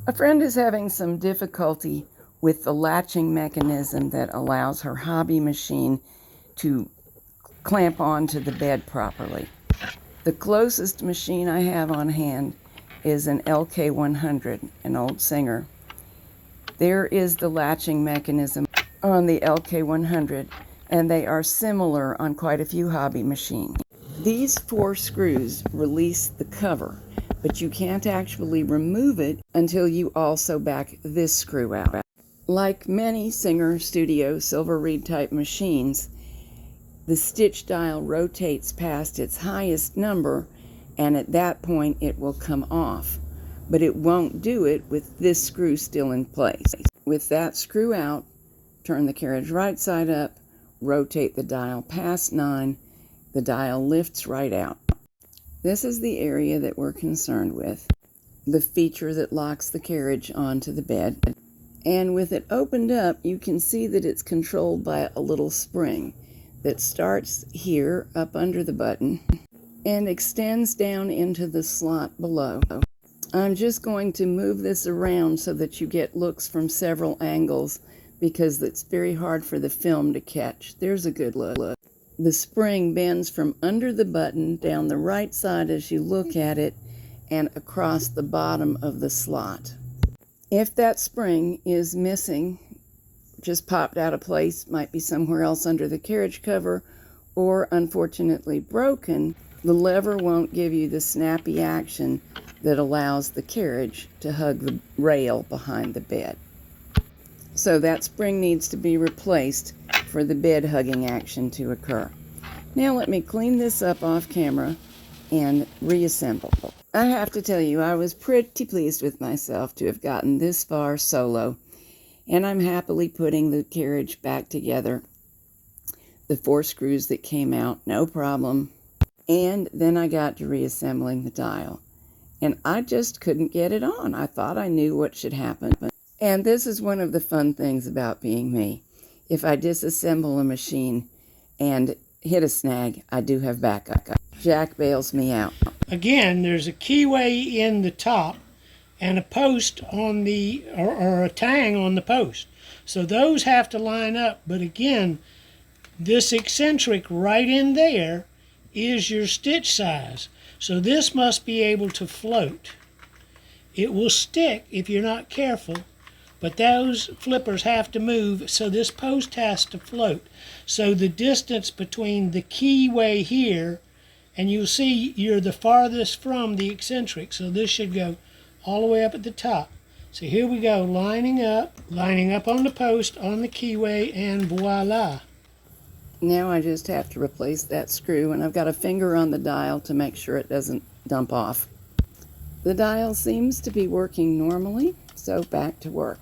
A friend is having some difficulty with the latching mechanism that allows her hobby machine to clamp onto the bed properly. The closest machine I have on hand is an LK100, an old Singer. There is the latching mechanism on the LK100, and they are similar on quite a few hobby machines. These 4 screws release the cover, but you can't actually remove it until you also back this screw out. Like many Singer Studio silver reed type machines, the stitch dial rotates past its highest number, and at that point it will come off. But it won't do it with this screw still in place. With that screw out, turn the carriage right side up, rotate the dial past 9, the dial lifts right out. This is the area that we're concerned with, the feature that locks the carriage onto the bed. And with it opened up, you can see that it's controlled by a little spring that starts here up under the button and extends down into the slot below. I'm just going to move this around so that you get looks from several angles, because it's very hard for the film to catch. There's a good look. The spring bends from under the button down the right side as you look at it and across the bottom of the slot. If that spring is missing, just popped out of place, might be somewhere else under the carriage cover, or unfortunately broken, the lever won't give you the snappy action that allows the carriage to hug the rail behind the bed. So that spring needs to be replaced for the bed hugging action to occur. Now let me clean this up off camera and reassemble. I have to tell you, I was pretty pleased with myself to have gotten this far solo, and I'm happily putting the carriage back together. The 4 screws that came out, no problem. And then I got to reassembling the dial, and I just couldn't get it on. I thought I knew what should happen. And this is one of the fun things about being me. If I disassemble a machine and hit a snag, I do have backup. Jack bails me out. Again, there's a keyway in the top and a post on the, or a tang on the post. So those have to line up, but again, this eccentric right in there is your stitch size. So this must be able to float. It will stick if you're not careful, but those flippers have to move, so this post has to float. So the distance between the keyway here, and you'll see you're the farthest from the eccentric, so this should go all the way up at the top. So here we go, lining up on the post, on the keyway, and voila. Now I just have to replace that screw, and I've got a finger on the dial to make sure it doesn't dump off. The dial seems to be working normally, so back to work.